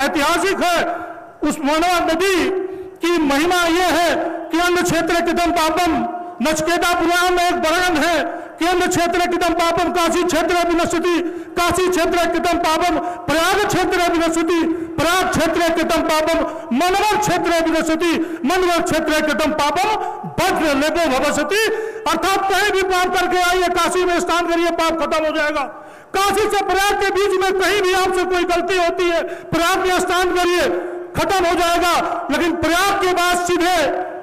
ऐतिहासिक है। उस मनोहर नदी की महिमा यह है कि अन्य क्षेत्र किदम पापम, नचकेता पुराण में एक वर्णन है कि अन्य क्षेत्र किदम पापम काशी क्षेत्र विनश्यति, काशी क्षेत्र किदम पापम प्रयाग क्षेत्र विनश्यति, प्रयाग क्षेत्र किदम पापम मनवर क्षेत्र विनश्यति, मनवर क्षेत्र किदम पापम वज्र लेपो भवसति। अर्थात कहीं भी पाप करके आइए, काशी में स्नान करिए, पाप खत्म हो जाएगा। काशी से प्रयाग के बीच में कहीं भी आपसे कोई गलती होती है, प्रयाग में स्नान करिए, खत्म हो जाएगा। लेकिन प्रयाग के बाद सीधे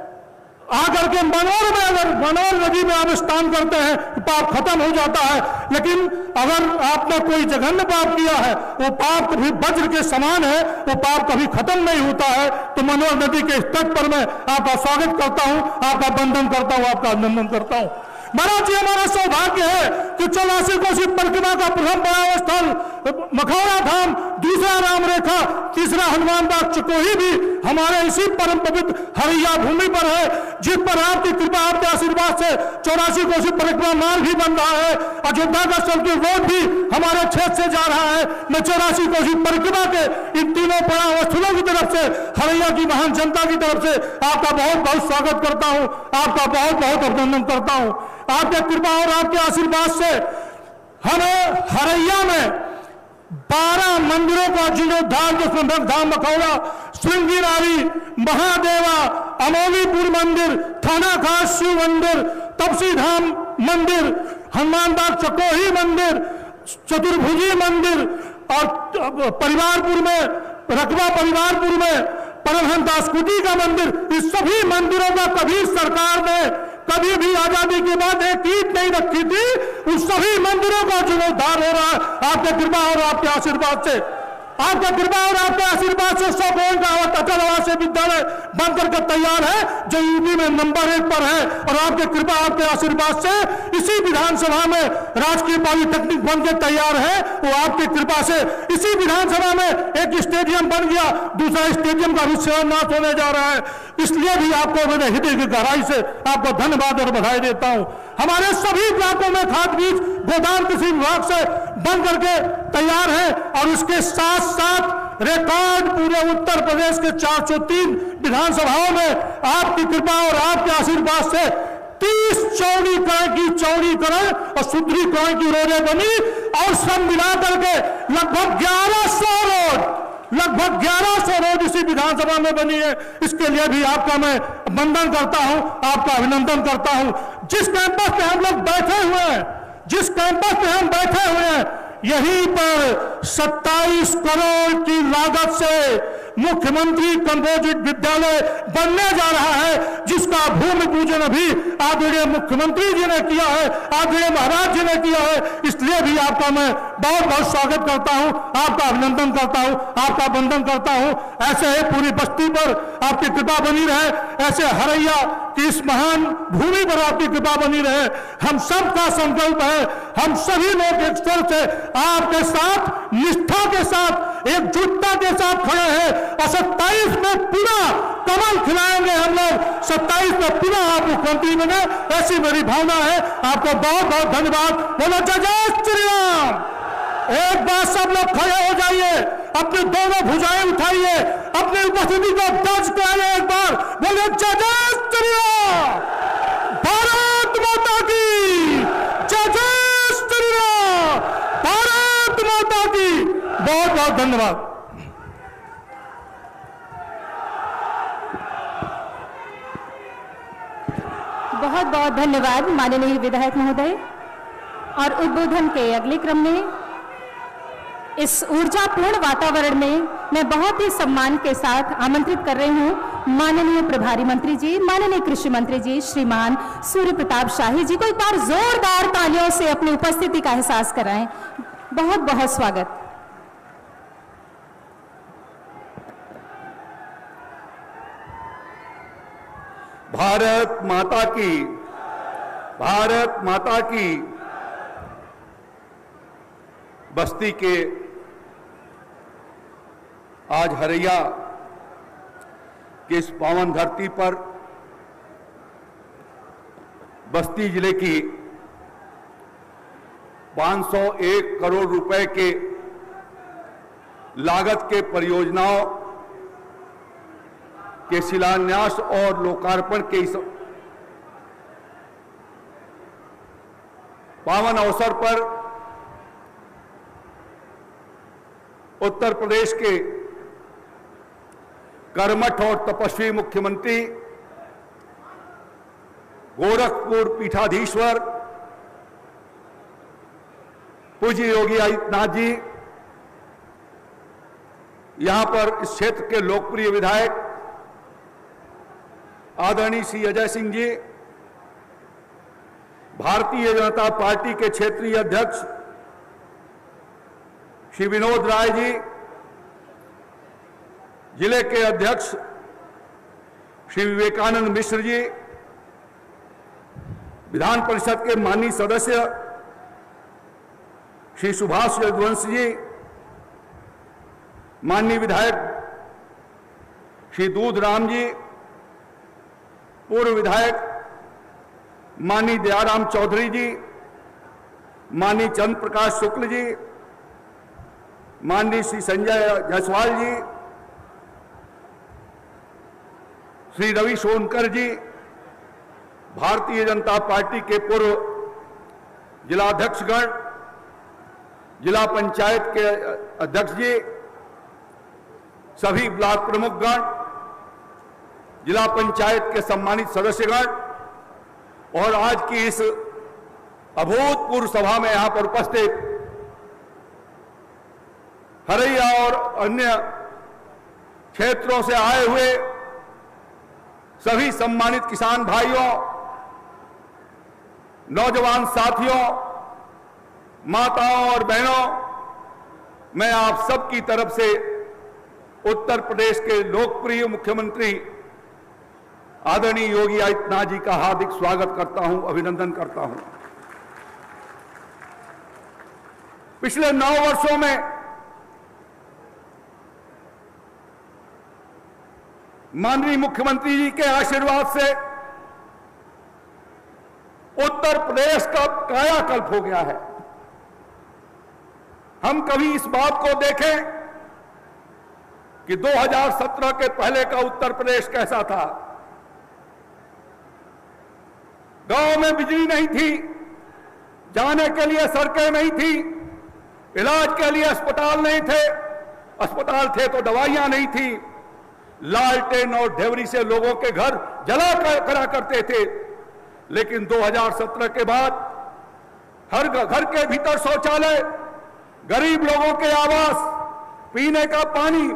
आकर के मनोर में, अगर मनोर नदी में आप स्नान करते हैं तो पाप खत्म हो जाता है। लेकिन अगर आपने कोई जघन्य पाप किया है, वो पाप कभी वज्र के समान है, वो पाप कभी खत्म नहीं होता है। तो मनोर नदी के तट पर मैं आपका स्वागत करता हूं, आपका वंदन करता हूं, आपका अभिनंदन करता हूं। महाराज जी, हमारा सौभाग्य है कि 84 कोसी परिक्रमा का प्रथम बड़ा स्थल मखौड़ा धाम, दूसरा राम रेखा, तीसरा हनुमान बाग चकोही भी हमारे इसी परम पवित्र हरैया भूमि पर है, जिस पर आपकी कृपा, आपके आशीर्वाद से 84 कोसी परिक्रमा मार्ग भी बन रहा है। अयोध्या का सर्किट रोड भी हमारे क्षेत्र से जा रहा है। मैं 84 कोसी परिक्रमा के इन तीनों बड़ा स्थलों की तरफ से, हरैया की महान जनता की तरफ से आपका बहुत बहुत स्वागत करता हूं, आपका बहुत बहुत अभिनंदन करता हूं। आपके कृपा और आपके आशीर्वाद से हमें हरैया में 12 मंदिरों का जीर्णोद्धार, जिसमें धाम मखौड़ा, श्रृंगी नारी, महादेवा, अमोलीपुर मंदिर, थाना खास शिव मंदिर, तपसी धाम मंदिर, हनुमान बाग चकोही मंदिर, चतुर्भुजी मंदिर और परिवारपुर में, रकबा परिवारपुर में परमहंस स्कूटी का मंदिर, इस सभी मंदिरों का कभी सरकार ने कभी भी आजादी के बाद एक ईंट नहीं रखी थी। उन सभी मंदिरों का जीर्णोद्धार हो रहा है आपके कृपा और आपके आशीर्वाद से। आपका कृपा और आपके आशीर्वाद से 100 करोड़ का अटल आवासीय विद्यालय बनकर के तैयार है, जो यूपी में नंबर 1 पर है। और आपके कृपा, आपके आशीर्वाद से इसी विधानसभा में राजकीय पॉलिटेक्निक बन के तैयार है। वो आपकी कृपा से इसी विधानसभा में एक स्टेडियम बन गया, दूसरा स्टेडियम का भी शिलान्यास होने जा रहा है। इसलिए भी आपको मैंने हृदय की गहराई से आपको धन्यवाद और बधाई देता हूं। हमारे सभी ब्लॉकों में खाद बीज गोदाम कृषि विभाग से बन करके तैयार है। और इसके साथ साथ रिकॉर्ड पूरे उत्तर प्रदेश के 403 विधानसभाओं में आपकी कृपा और आपके आशीर्वाद से 30 चौड़ीकरण की चौड़ीकरण और सुदृढ़ीकरण की रोडें बनी और सब मिलाकर के लगभग 1100 रोड इसी विधानसभा में बनी है। इसके लिए भी आपका मैं वंदन करता हूं, आपका अभिनंदन करता हूं। जिस कैंपस पे हम लोग बैठे हुए हैं, जिस कैंपस पे हम बैठे हुए हैं, यहीं पर 27 करोड़ की लागत से मुख्यमंत्री कंपोजिट विद्यालय बनने जा रहा है, जिसका भूमि पूजन अभी आदरणीय मुख्यमंत्री जी ने किया है, आदरणीय महाराज जी ने किया है। इसलिए भी आपका मैं बहुत बहुत स्वागत करता हूं, आपका अभिनंदन करता हूं, आपका वंदन करता हूं। ऐसे ही पूरी बस्ती पर आपकी कृपा बनी रहे, ऐसे हरैया की इस महान भूमि पर आपकी कृपा बनी रहे। हम सबका संकल्प है, हम सभी लोग एक स्तर से आपके साथ, निष्ठा के साथ, एकजुटता के साथ खड़े हैं। और 27 में पुनः कमल खिलाएंगे हम लोग, 27 में पुनः आप मुख्यमंत्री बने, ऐसी मेरी भावना है। आपको बहुत बहुत धन्यवाद। बोलो जय श्री राम। एक बार सब लोग खड़े हो जाइए, अपनी दोनों भुजाएं उठाइए, अपनी उपस्थिति को दर्ज कराइए। एक बार बोलो जय श्री राम। भारत माता की जय श्री राम। भारत माता की। बहुत बहुत धन्यवाद। बहुत बहुत धन्यवाद माननीय विधायक महोदय। और उद्बोधन के अगले क्रम में इस ऊर्जापूर्ण वातावरण में मैं बहुत ही सम्मान के साथ आमंत्रित कर रही हूं माननीय प्रभारी मंत्री जी, माननीय कृषि मंत्री जी श्रीमान सूर्य प्रताप शाही जी को एक बार जोरदार तालियों से अपनी उपस्थिति का एहसास कराएं। बहुत बहुत स्वागत। भारत माता की, भारत माता की। बस्ती के आज हरैया की इस पावन धरती पर बस्ती जिले की 501 करोड़ रुपए के लागत के परियोजनाओं के शिलान्यास और लोकार्पण के इस पावन अवसर पर उत्तर प्रदेश के कर्मठ और तपस्वी मुख्यमंत्री गोरखपुर पीठाधीश्वर पूज्य योगी आदित्यनाथ जी, यहां पर इस क्षेत्र के लोकप्रिय विधायक आदरणीय श्री अजय सिंह जी, भारतीय जनता पार्टी के क्षेत्रीय अध्यक्ष श्री विनोद राय जी, जिले के अध्यक्ष श्री विवेकानंद मिश्र जी, विधान परिषद के माननीय सदस्य श्री सुभाष यदुवंशी जी, माननीय विधायक श्री दूधराम जी, पूर्व विधायक माननीय दयाराम चौधरी जी, माननीय चंद्र प्रकाश शुक्ल जी, माननीय श्री संजय जायसवाल जी, श्री रवि सोनकर जी, भारतीय जनता पार्टी के पूर्व जिलाध्यक्षगण, जिला पंचायत के अध्यक्ष जी, सभी ब्लॉक प्रमुखगण, जिला पंचायत के सम्मानित सदस्यगण और आज की इस अभूतपूर्व सभा में यहां पर उपस्थित हरैया और अन्य क्षेत्रों से आए हुए सभी सम्मानित किसान भाइयों, नौजवान साथियों, माताओं और बहनों, मैं आप सबकी तरफ से उत्तर प्रदेश के लोकप्रिय मुख्यमंत्री आदरणीय योगी आदित्यनाथ जी का हार्दिक स्वागत करता हूं, अभिनंदन करता हूं। पिछले 9 वर्षों में माननीय मुख्यमंत्री जी के आशीर्वाद से उत्तर प्रदेश का कायाकल्प हो गया है। हम कभी इस बात को देखें कि 2017 के पहले का उत्तर प्रदेश कैसा था। गांव में बिजली नहीं थी, जाने के लिए सड़कें नहीं थी, इलाज के लिए अस्पताल नहीं थे, अस्पताल थे तो दवाइयां नहीं थी, लालटेन और ढेवरी से लोगों के घर जला करा करते थे। लेकिन 2017 के बाद हर घर के भीतर शौचालय, गरीब लोगों के आवास, पीने का पानी,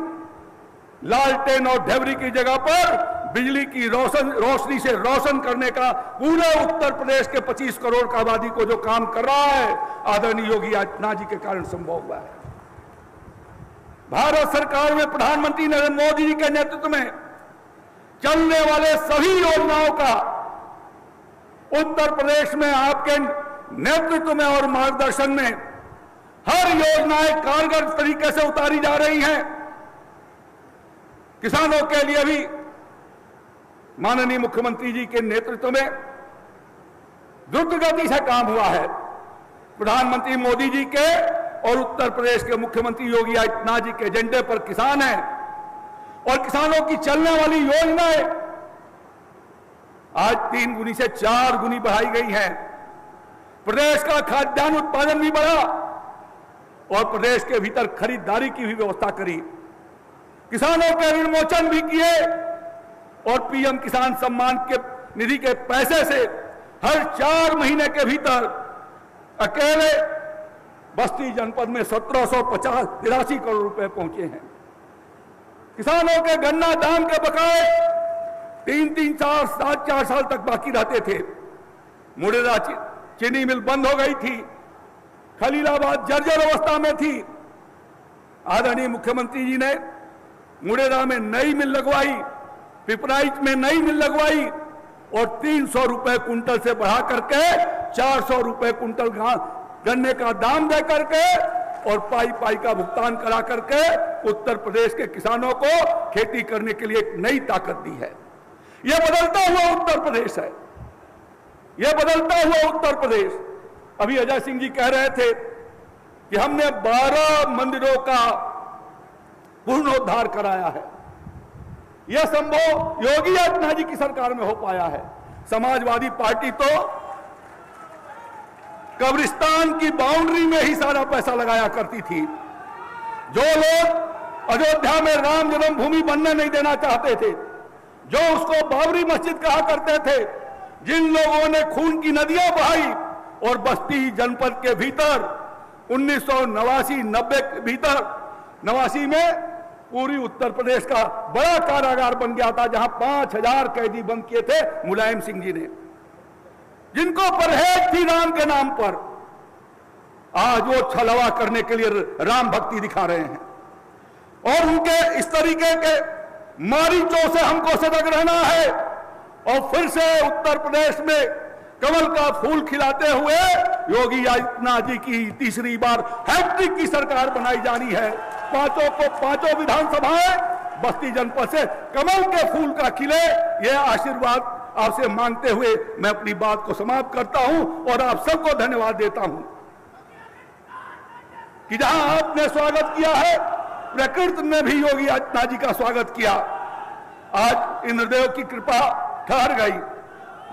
लालटेन और ढेवरी की जगह पर बिजली की रोशनी से रोशन करने का पूरे उत्तर प्रदेश के 25 करोड़ की आबादी को जो काम कर रहा है, आदरणीय योगी आदित्यनाथ जी के कारण संभव हुआ है। भारत सरकार में प्रधानमंत्री नरेंद्र मोदी जी के नेतृत्व में चलने वाले सभी योजनाओं का उत्तर प्रदेश में आपके नेतृत्व में और मार्गदर्शन में हर योजनाएं कारगर तरीके से उतारी जा रही हैं। किसानों के लिए भी माननीय मुख्यमंत्री जी के नेतृत्व में द्रुत गति से काम हुआ है। प्रधानमंत्री मोदी जी के और उत्तर प्रदेश के मुख्यमंत्री योगी आदित्यनाथ जी के एजेंडे पर किसान हैं और किसानों की चलने वाली योजनाएं आज 3 गुनी से 4 गुनी बढ़ाई गई हैं। प्रदेश का खाद्यान्न उत्पादन भी बढ़ा और प्रदेश के भीतर खरीदारी की भी व्यवस्था करी। किसानों के ऋण मोचन भी किए और पीएम किसान सम्मान के निधि के पैसे से हर 4 महीने के भीतर अकेले बस्ती जनपद में 1783 करोड़ रुपए पहुंचे हैं। किसानों के गन्ना दाम के बकाए 3-3 साल 7-4 साल तक बाकी रहते थे। मुड़ेरा चीनी मिल बंद हो गई थी, खलीलाबाद जर्जर अवस्था में थी। आदरणीय मुख्यमंत्री जी ने मुड़ेरा में नई मिल लगवाई, पिपराइच में नई मिल लगवाई और 300 रुपए कुंटल से बढ़ा करके 400 रुपए कुंटल गन्ने का दाम दे करके और पाई का भुगतान करा करके उत्तर प्रदेश के किसानों को खेती करने के लिए एक नई ताकत दी है। यह बदलता हुआ उत्तर प्रदेश है, यह बदलता हुआ उत्तर प्रदेश। अभी अजय सिंह जी कह रहे थे कि हमने 12 मंदिरों का पुनरुद्धार कराया है। यह संभव योगी आदित्यनाथ जी की सरकार में हो पाया है। समाजवादी पार्टी तो कब्रिस्तान की बाउंड्री में ही सारा पैसा लगाया करती थी। जो लोग अयोध्या में राम जन्मभूमि बनने नहीं देना चाहते थे, जो उसको बाबरी मस्जिद कहा करते थे, जिन लोगों ने खून की नदियां बहाई और बस्ती जनपद के भीतर 1989-90 के भीतर 89 में पूरी उत्तर प्रदेश का बड़ा कारागार बन गया था, जहां 5000 कैदी बंद किए थे मुलायम सिंह जी ने, जिनको परहेज थी राम के नाम पर। आज वो छलवा करने के लिए राम भक्ति दिखा रहे हैं और उनके इस तरीके के मारीचों से हमको सतर्क रहना है। और फिर से उत्तर प्रदेश में कमल का फूल खिलाते हुए योगी आदित्यनाथ जी की तीसरी बार हैट्रिक की सरकार बनाई जानी है। पांचों विधानसभाएं बस्ती जनपद से कमल के फूल का खिले, यह आशीर्वाद आपसे मांगते हुए मैं अपनी बात को समाप्त करता हूं और आप सबको धन्यवाद देता हूं कि जहां आपने स्वागत किया है, प्रकृति ने भी योगी आदित्यनाथ जी का स्वागत किया। आज इंद्रदेव की कृपा ठहर गई,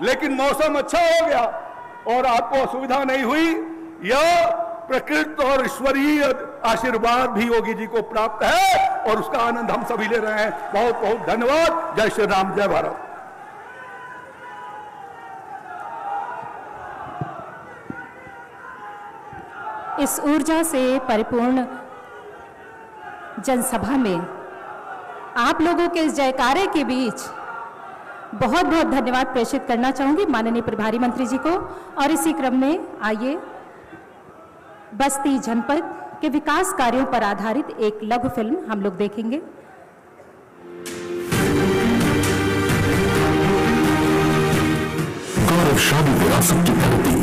लेकिन मौसम अच्छा हो गया और आपको असुविधा नहीं हुई। यह प्रकृति और ईश्वरीय आशीर्वाद भी योगी जी को प्राप्त है और उसका आनंद हम सभी ले रहे हैं। बहुत बहुत धन्यवाद। जय श्री राम, जय भारत। इस ऊर्जा से परिपूर्ण जनसभा में आप लोगों के इस जयकारे के बीच बहुत बहुत धन्यवाद प्रेषित करना चाहूंगी माननीय प्रभारी मंत्री जी को। और इसी क्रम में आइए बस्ती जनपद के विकास कार्यों पर आधारित एक लघु फिल्म हम लोग देखेंगे। गौरवशाली विरासत की धरती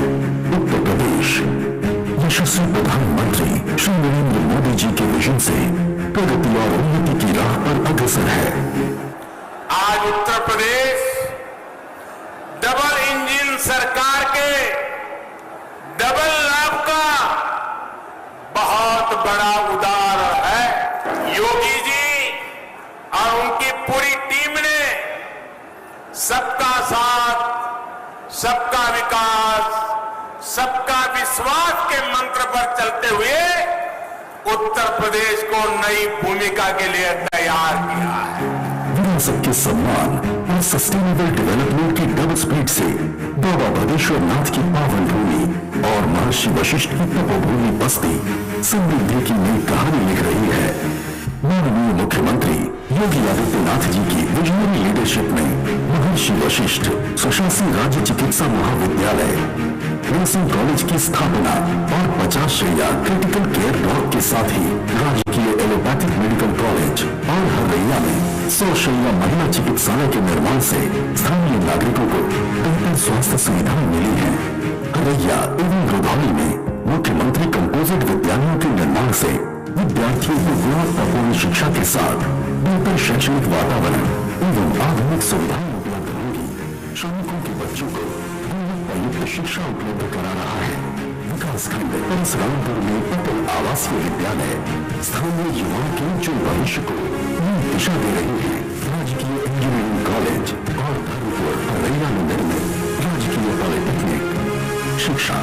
उत्तर प्रदेश, यशस्वी प्रधानमंत्री श्री नरेंद्र मोदी जी के विजन से प्रगति और उन्नति की राह पर अग्रसर है। आज उत्तर प्रदेश डबल इंजन सरकार के डबल लाभ का बहुत बड़ा उदाहरण है। योगी जी और उनकी पूरी टीम ने सबका साथ, सबका विकास, सबका विश्वास के मंत्र पर चलते हुए उत्तर प्रदेश को नई भूमिका के लिए तैयार किया है। विरासत के सम्मान और सस्टेनेबल डेवलपमेंट की डबल स्पीड से बाबा भदेश्वर नाथ की पावन भूमि और महर्षि वशिष्ठ की तपोभूमि बस्ती समृद्धि की नई कहानी लिख रही है। माननीय मुख्यमंत्री योगी आदित्यनाथ जी की विजनरी लीडरशिप में महर्षि वशिष्ठ स्वशासी राज्य चिकित्सा महाविद्यालय, नर्सिंग कॉलेज की स्थापना और 50 शैय्या क्रिटिकल केयर ब्लॉक के साथ ही राजकीय एलोपैथिक मेडिकल कॉलेज और हरैया में 100 शैय्या महिला चिकित्सालय के निर्माण से स्थानीय नागरिकों को बेहतर स्वास्थ्य सुविधाएं मिली है। हरैया एवं रुधौली में मुख्यमंत्री कंपोजिट विद्यालयों के निर्माण से विद्यार्थियों को गुणवत्तापूर्ण शिक्षा के साथ बेहतर शैक्षणिक वातावरण एवं आधुनिक सुविधाएं उपलब्ध होंगी। श्रमिकों के बच्चों को गुणवत्तायुक्त शिक्षा उपलब्ध करा रहा है। विकासखंड परशुरामपुर में अटल आवासीय विद्यालय स्थानीय युवाओं के उज्जवल भविष्य को नई दिशा दे रही है। राजकीय इंजीनियरिंग कॉलेज और धर्मपुर हरैया में निर्मित राजकीय पॉलिटेक्निक शिक्षा,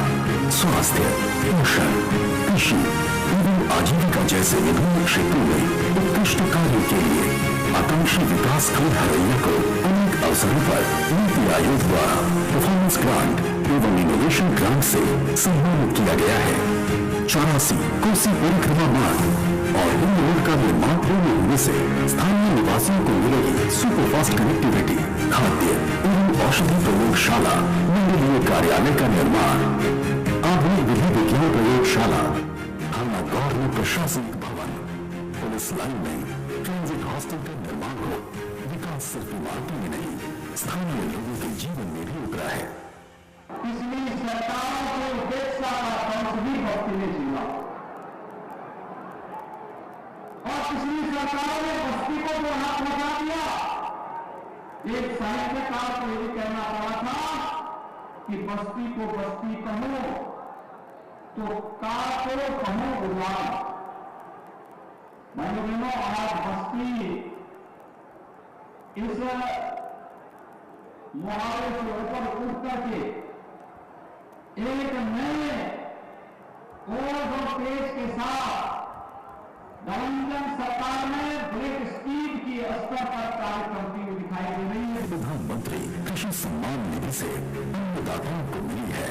स्वास्थ्य, पोषण, कृषि एवं आजीविका जैसे विभिन्न क्षेत्रों में उत्कृष्ट कार्यों के लिए आकांक्षी विकास खंड हरैया को अनेक अवसरों पर नीति आयोग द्वारा परफॉर्मेंस ग्रांट एवं इनोवेशन ग्रांट से सम्मानित किया गया है। 84 कोसी परिक्रमा मार्ग और रिंग रोड का निर्माण पूर्ण होने से स्थानीय निवासियों को मिलेगी सुपरफास्ट कनेक्टिविटी। खाद्य एवं औषधि प्रयोगशाला, मंडलीय कार्यालय का निर्माण, आधुनिक विधि विज्ञान प्रयोगशाला, थाना गौर में प्रशासनिक भवन, पुलिस लाइन में ट्रांजिट हॉस्टल का निर्माण हो। विकास सिर्फ इमारतों में नहीं, स्थानीय लोगों के जीवन में भी उतरा है। पिछली सरकार को उपेक्षा का पंथ भी भक्ति ने जीवा और पिछली सरकार ने बस्ती को जो हाथ लगा दिया। एक साहित्यकार को यही कहना पड़ा था कि बस्ती को बस्ती कहो तो कार को कहो गुलाम। भाइयों बहनों, आज बस्ती इस मुहावरे से ऊपर उठ करके एक नए ओज और तेज के साथ नवंजन सरकार में ब्रेक स्पीड की स्तर पर कार्य करती हुई दिखाई दे रही है। प्रधानमंत्री कृषि सम्मान निधि से अन्नदाताओं को मिली है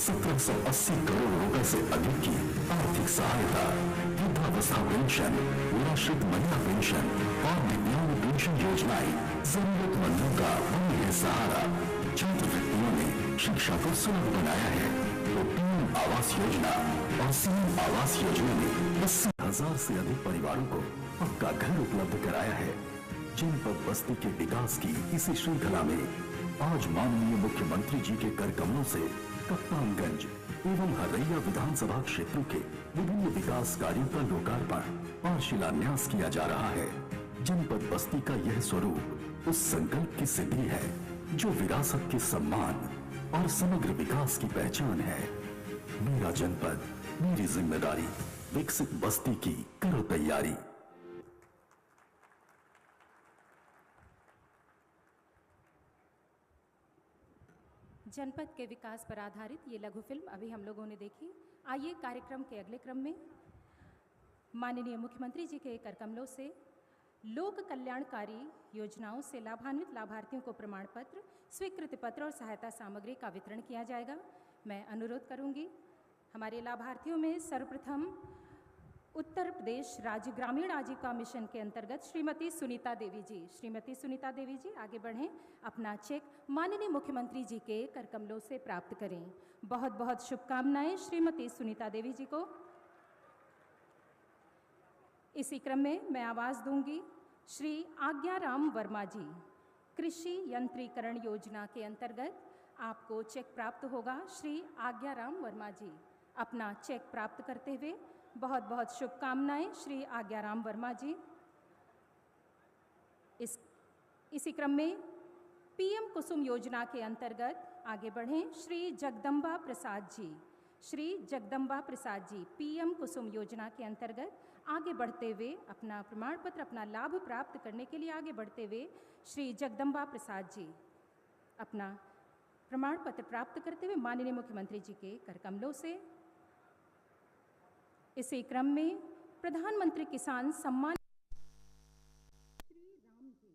1780 करोड़ रुपए से अधिक की आर्थिक सहायता। वृद्धावस्था पेंशन, निराश्रित महिला पेंशन और दिव्यांग पेंशन योजनाएं जरूरतमंदों का बनी है सहारा। छात्रवृत्तियों ने शिक्षा को सुलभ बनाया है तो पीएम आवास योजना और सीएम आवास योजना में 80,000 से अधिक परिवारों को पक्का घर उपलब्ध कराया है। जनपद बस्ती के विकास की इसी श्रृंखला में आज माननीय मुख्यमंत्री जी के कर कमलों से कप्तानगंज एवं हरैया विधानसभा क्षेत्रों के विभिन्न विकास कार्यों का लोकार्पण और शिलान्यास किया जा रहा है। जनपद बस्ती का यह स्वरूप उस संकल्प की सिद्धि है जो विरासत के सम्मान और समग्र विकास की पहचान है। मेरा जनपद, मेरी जिम्मेदारी, विकसित बस्ती की करो तैयारी। जनपद के विकास पर आधारित ये लघु फिल्म अभी हम लोगों ने देखी। आइए कार्यक्रम के अगले क्रम में माननीय मुख्यमंत्री जी के कर कमलों से लोक कल्याणकारी योजनाओं से लाभान्वित लाभार्थियों को प्रमाण पत्र, स्वीकृति पत्र और सहायता सामग्री का वितरण किया जाएगा। मैं अनुरोध करूंगी हमारे लाभार्थियों में सर्वप्रथम उत्तर प्रदेश राज्य ग्रामीण आजीविका मिशन के अंतर्गत श्रीमती सुनीता देवी जी। श्रीमती सुनीता देवी जी आगे बढ़ें, अपना चेक माननीय मुख्यमंत्री जी के कर कमलों से प्राप्त करें। बहुत बहुत शुभकामनाएं श्रीमती सुनीता देवी जी को। इसी क्रम में मैं आवाज दूंगी श्री आज्ञाराम वर्मा जी। कृषि यंत्रीकरण योजना के अंतर्गत आपको चेक प्राप्त होगा। श्री आज्ञाराम वर्मा जी अपना चेक प्राप्त करते हुए बहुत बहुत शुभकामनाएं श्री आज्ञाराम वर्मा जी। इसी क्रम में पीएम कुसुम योजना के अंतर्गत आगे बढ़ें श्री जगदम्बा प्रसाद जी। श्री जगदम्बा प्रसाद जी पीएम कुसुम योजना के अंतर्गत आगे बढ़ते हुए अपना प्रमाण पत्र, अपना लाभ प्राप्त करने के लिए आगे बढ़ते हुए श्री जगदम्बा प्रसाद जी अपना प्रमाण पत्र प्राप्त करते हुए माननीय मुख्यमंत्री जी के कर कमलों से। इसी क्रम में प्रधानमंत्री किसान सम्मान श्री राम जी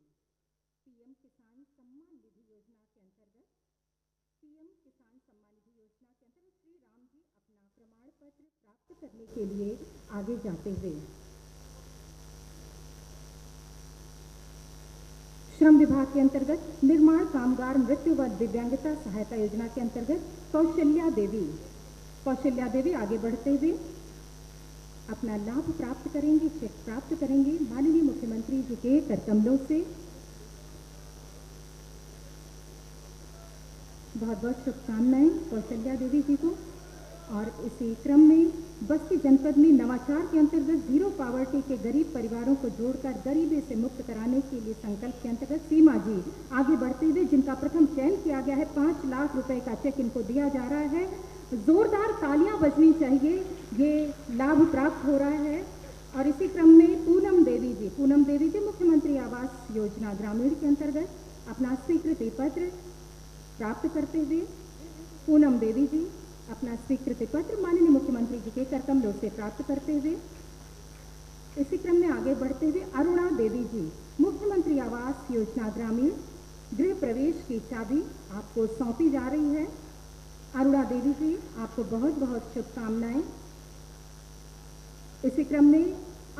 पीएम किसान सम्मान निधि योजना के अंतर्गत श्री राम जी अपना प्रमाण पत्र प्राप्त करने के लिए आगे जाते हुए श्रम विभाग के अंतर्गत निर्माण कामगार मृत्यु व दिव्यांगता सहायता योजना के अंतर्गत कौशल्या देवी आगे बढ़ते हुए अपना लाभ प्राप्त करेंगे, चेक प्राप्त करेंगे माननीय मुख्यमंत्री जी के कर कमलों से। बहुत बहुत शुभकामनाएं कौशल्या देवी जी को। और इसी क्रम में बस्ती जनपद में नवाचार के अंतर्गत जीरो पावर्टी के गरीब परिवारों को जोड़कर गरीबी से मुक्त कराने के लिए संकल्प के अंतर्गत सीमा जी आगे बढ़ते हुए जिनका प्रथम चयन किया गया है, 5 लाख रुपए का चेक इनको दिया जा रहा है। जोरदार तालियां बजनी चाहिए, ये लाभ प्राप्त हो रहा है। और इसी क्रम में पूनम देवी जी मुख्यमंत्री आवास योजना ग्रामीण के अंतर्गत अपना स्वीकृति पत्र प्राप्त करते हुए पूनम देवी जी अपना स्वीकृति पत्र माननीय मुख्यमंत्री जी के कर कमलों से प्राप्त करते हुए इसी क्रम में आगे बढ़ते हुए अरुणा देवी जी मुख्यमंत्री आवास योजना ग्रामीण गृह प्रवेश की चाबी आपको सौंपी जा रही है। अरुणा देवी जी आपको बहुत बहुत शुभकामनाएं। इसी क्रम में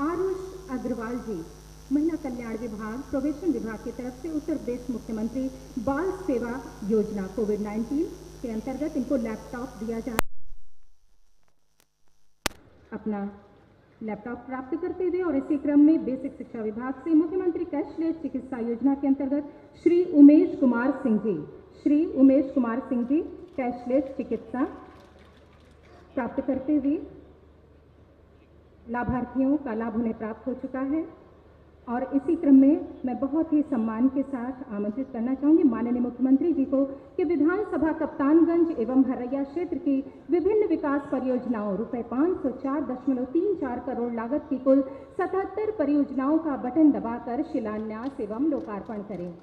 आरुष अग्रवाल जी महिला कल्याण विभाग प्रोबेशन विभाग की तरफ से उत्तर प्रदेश मुख्यमंत्री बाल सेवा योजना कोविड-19 के अंतर्गत इनको लैपटॉप दिया जा रहा है। अपना लैपटॉप प्राप्त करते हुए और इसी क्रम में बेसिक शिक्षा विभाग से मुख्यमंत्री कैशलेस चिकित्सा योजना के अंतर्गत श्री उमेश कुमार सिंह जी कैशलेस चिकित्सा प्राप्त करते हुए लाभार्थियों का लाभ उन्हें प्राप्त हो चुका है। और इसी क्रम में मैं बहुत ही सम्मान के साथ आमंत्रित करना चाहूंगी माननीय मुख्यमंत्री जी को कि विधानसभा कप्तानगंज एवं हरैया क्षेत्र की विभिन्न विकास परियोजनाओं रुपए 504.34 करोड़ लागत की कुल 77 परियोजनाओं का बटन दबाकर शिलान्यास एवं लोकार्पण करें।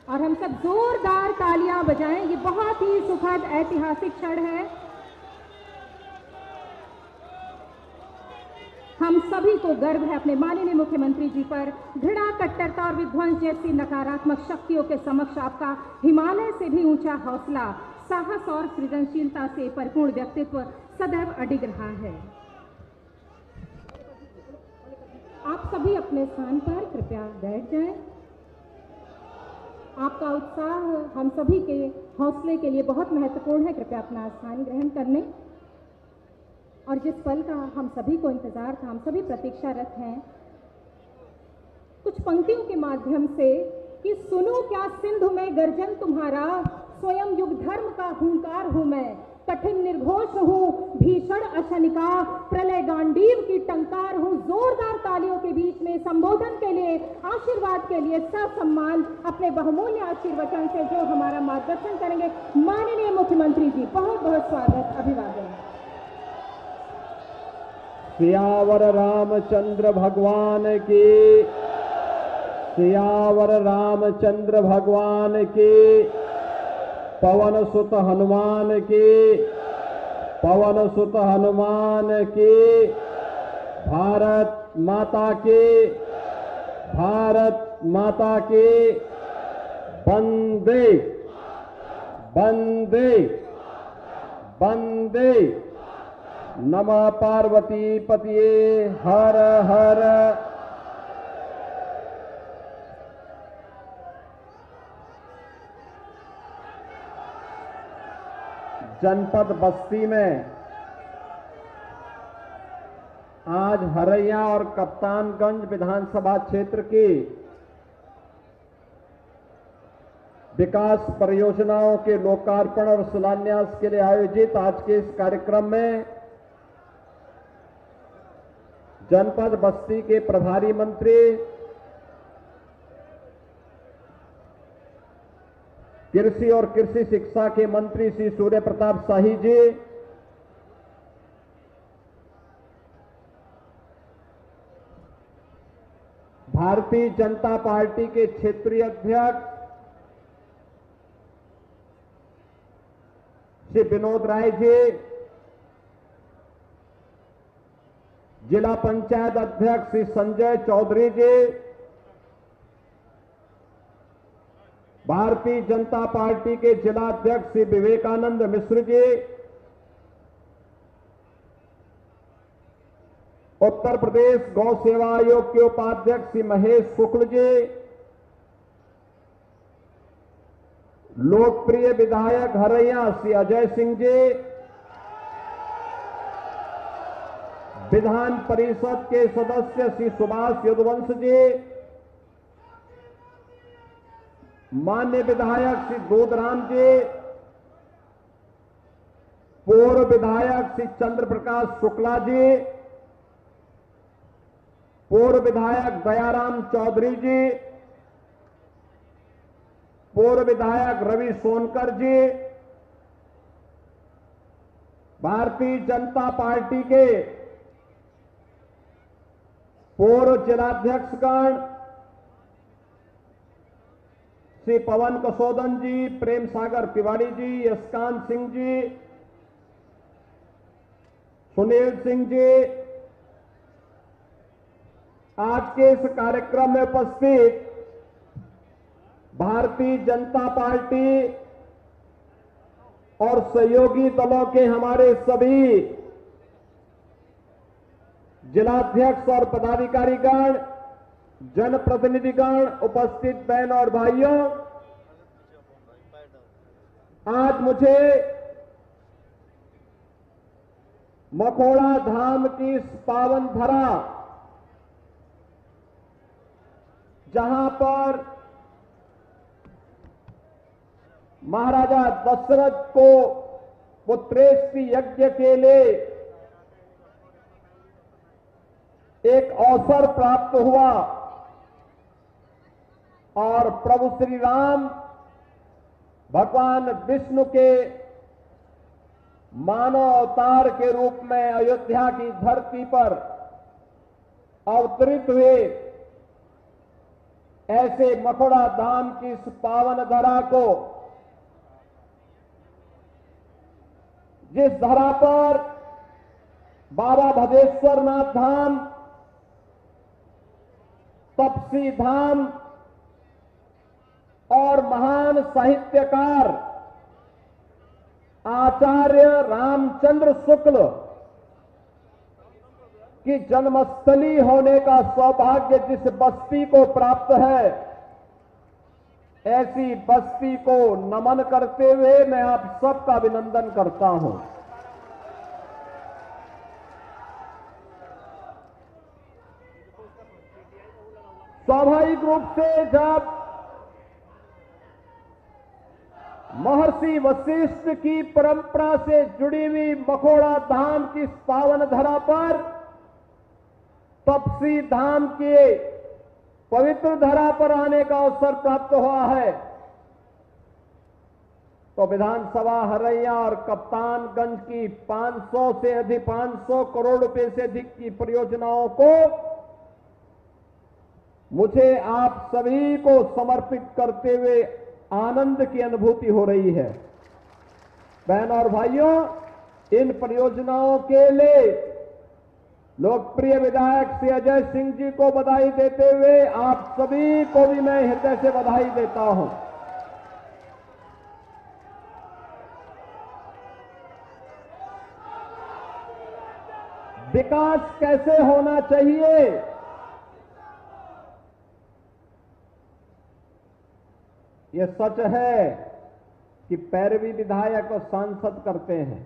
और हम सब जोरदार तालियां बजाएं। ये बहुत ही सुखद ऐतिहासिक क्षण है। हम सभी को गर्व है अपने माननीय मुख्यमंत्री जी पर। घृणा, कट्टरता और विध्वंस जैसी नकारात्मक शक्तियों के समक्ष आपका हिमालय से भी ऊंचा हौसला, साहस और सृजनशीलता से परिपूर्ण व्यक्तित्व सदैव अडिग रहा है। आप सभी अपने स्थान पर कृपया बैठ जाएं। आपका उत्साह हम सभी के हौसले के लिए बहुत महत्वपूर्ण है। कृपया अपना स्थान ग्रहण कर लें। और जिस पल का हम सभी को इंतजार था, हम सभी प्रतीक्षारत हैं, कुछ पंक्तियों के माध्यम से कि सुनो क्या सिंधु में गर्जन तुम्हारा, स्वयं युग धर्म का हुंकार हूं मैं, कठिन निर्घोष हूं, भीषण अशनिका, प्रलय गांडीव की टंकार हूं। जोरदार तालियों के बीच में संबोधन के लिए, आशीर्वाद के लिए ससम्मान अपने बहुमूल्य आशीर्वचन से जो हमारा मार्गदर्शन करेंगे माननीय मुख्यमंत्री जी, बहुत बहुत स्वागत, अभिवादन। सियावर रामचंद्र भगवान की, सियावर रामचंद्र भगवान की, पवन सुत हनुमान की, पवन सुत हनुमान की। भारत माता की, भारत माता की। वंदे वंदे वंदे। नमः पार्वती पतिये हर हर। जनपद बस्ती में आज हरैया और कप्तानगंज विधानसभा क्षेत्र की विकास परियोजनाओं के लोकार्पण और शिलान्यास के लिए आयोजित आज के इस कार्यक्रम में जनपद बस्ती के प्रभारी मंत्री कृषि और कृषि शिक्षा के मंत्री श्री सूर्य प्रताप शाही जी, भारतीय जनता पार्टी के क्षेत्रीय अध्यक्ष श्री विनोद राय जी, जिला पंचायत अध्यक्ष श्री संजय चौधरी जी, भारतीय जनता पार्टी के जिला अध्यक्ष श्री विवेकानंद मिश्र जी, उत्तर प्रदेश गौ सेवा आयोग के उपाध्यक्ष श्री महेश शुक्ल जी, लोकप्रिय विधायक हरैया श्री अजय सिंह जी, विधान परिषद के सदस्य श्री सुभाष यदुवंश जी, मान्य विधायक श्री दूधराम जी, पूर्व विधायक श्री चंद्र प्रकाश शुक्ला जी, पूर्व विधायक दयाराम चौधरी जी, पूर्व विधायक रवि सोनकर जी, भारतीय जनता पार्टी के पूर्व जिलाध्यक्षगण श्री पवन कसोदन जी, प्रेम सागर तिवारी जी, यशकांत सिंह जी, सुनील सिंह जी, आज के इस कार्यक्रम में उपस्थित भारतीय जनता पार्टी और सहयोगी दलों के हमारे सभी जिलाध्यक्ष और पदाधिकारीगण, जनप्रतिनिधिगण, उपस्थित बहन और भाइयों, आज मुझे मखोड़ा धाम की इस पावन धरा, जहां पर महाराजा दशरथ को पुत्रेष्टि यज्ञ के लिए एक अवसर प्राप्त हुआ, और प्रभु श्री राम भगवान विष्णु के मानव अवतार के रूप में अयोध्या की धरती पर अवतरित हुए, ऐसे मखोड़ा धाम की इस पावन धरा को, जिस धरा पर बाबा भदेश्वर नाथ धाम, तपसी धाम और महान साहित्यकार आचार्य रामचंद्र शुक्ल की जन्मस्थली होने का सौभाग्य जिस बस्ती को प्राप्त है, ऐसी बस्ती को नमन करते हुए मैं आप सबका अभिनंदन करता हूं। स्वाभाविक रूप से जब महर्षि वशिष्ठ की परंपरा से जुड़ी हुई मखोड़ा धाम की पावन धरा पर, तपसी धाम के पवित्र धरा पर आने का अवसर प्राप्त हुआ है, तो विधानसभा हरैया और कप्तानगंज की 500 से अधिक 500 करोड़ रुपए से अधिक की परियोजनाओं को मुझे आप सभी को समर्पित करते हुए आनंद की अनुभूति हो रही है। बहनों और भाइयों, इन परियोजनाओं के लिए लोकप्रिय विधायक श्री अजय सिंह जी को बधाई देते हुए आप सभी को भी मैं हृदय से बधाई देता हूं। विकास कैसे होना चाहिए, यह सच है कि पैरवी विधायक और सांसद करते हैं,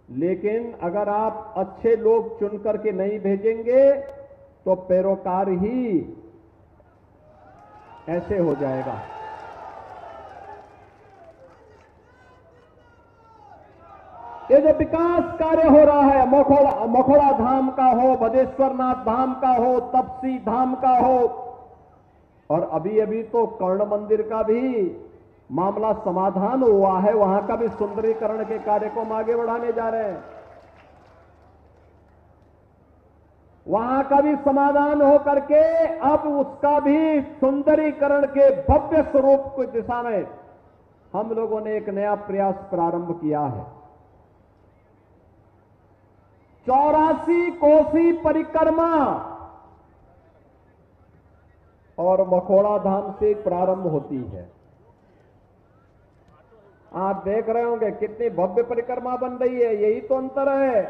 लेकिन अगर आप अच्छे लोग चुन करके नहीं भेजेंगे तो पैरोकार ही ऐसे हो जाएगा। ये जो विकास कार्य हो रहा है, मखोड़ा धाम का हो, भदेश्वर नाथ धाम का हो, तपसी धाम का हो, और अभी अभी तो कर्ण मंदिर का भी मामला समाधान हुआ है, वहां का भी सुंदरीकरण के कार्य को हम आगे बढ़ाने जा रहे हैं। वहां का भी समाधान हो करके अब उसका भी सुंदरीकरण के भव्य स्वरूप की दिशा में हम लोगों ने एक नया प्रयास प्रारंभ किया है। 84 कोसी परिक्रमा और मखोड़ा धाम से प्रारंभ होती है। आप देख रहे होंगे कितनी भव्य परिक्रमा बन रही है। यही तो अंतर है।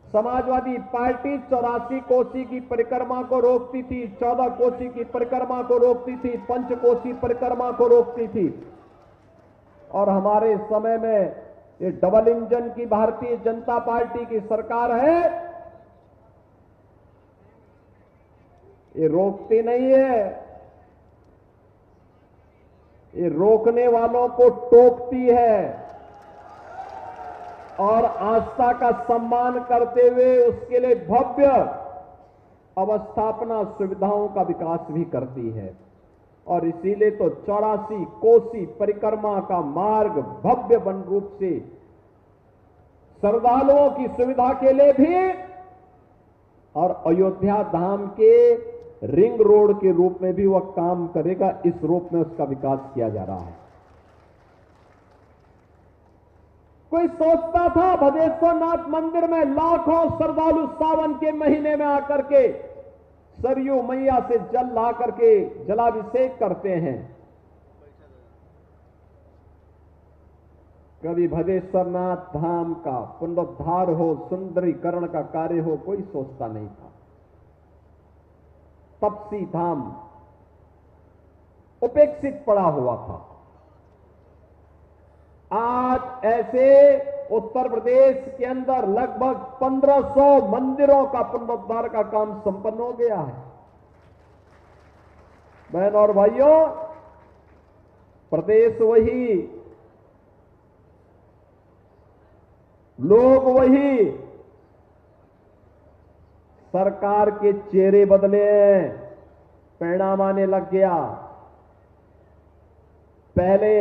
समाजवादी पार्टी 84 कोसी की परिक्रमा को रोकती थी, 14 कोसी की परिक्रमा को रोकती थी, पंचकोसी परिक्रमा को रोकती थी, और हमारे समय में ये डबल इंजन की भारतीय जनता पार्टी की सरकार है, ये रोकती नहीं है, ये रोकने वालों को टोकती है और आस्था का सम्मान करते हुए उसके लिए भव्य अवस्थापना सुविधाओं का विकास भी करती है। और इसीलिए तो 84 कोसी परिक्रमा का मार्ग भव्य बन रूप से श्रद्धालुओं की सुविधा के लिए भी और अयोध्या धाम के रिंग रोड के रूप में भी वह काम करेगा। इस रूप में उसका विकास किया जा रहा है। कोई सोचता था भदेश्वर नाथ मंदिर में लाखों श्रद्धालु सावन के महीने में आकर के सरयू मैया से जल ला करके जलाभिषेक करते हैं। कभी भदेश्वर नाथ धाम का पुनरुद्धार हो, सुंदरीकरण का कार्य हो, कोई सोचता नहीं था। तपसी धाम उपेक्षित पड़ा हुआ था। आज ऐसे उत्तर प्रदेश के अंदर लगभग 1500 मंदिरों का पुनरुद्धार का काम संपन्न हो गया है। बहनों और भाइयों, प्रदेश वही, लोग वही, सरकार के चेहरे बदले हैं। परिणाम आने लग गया। पहले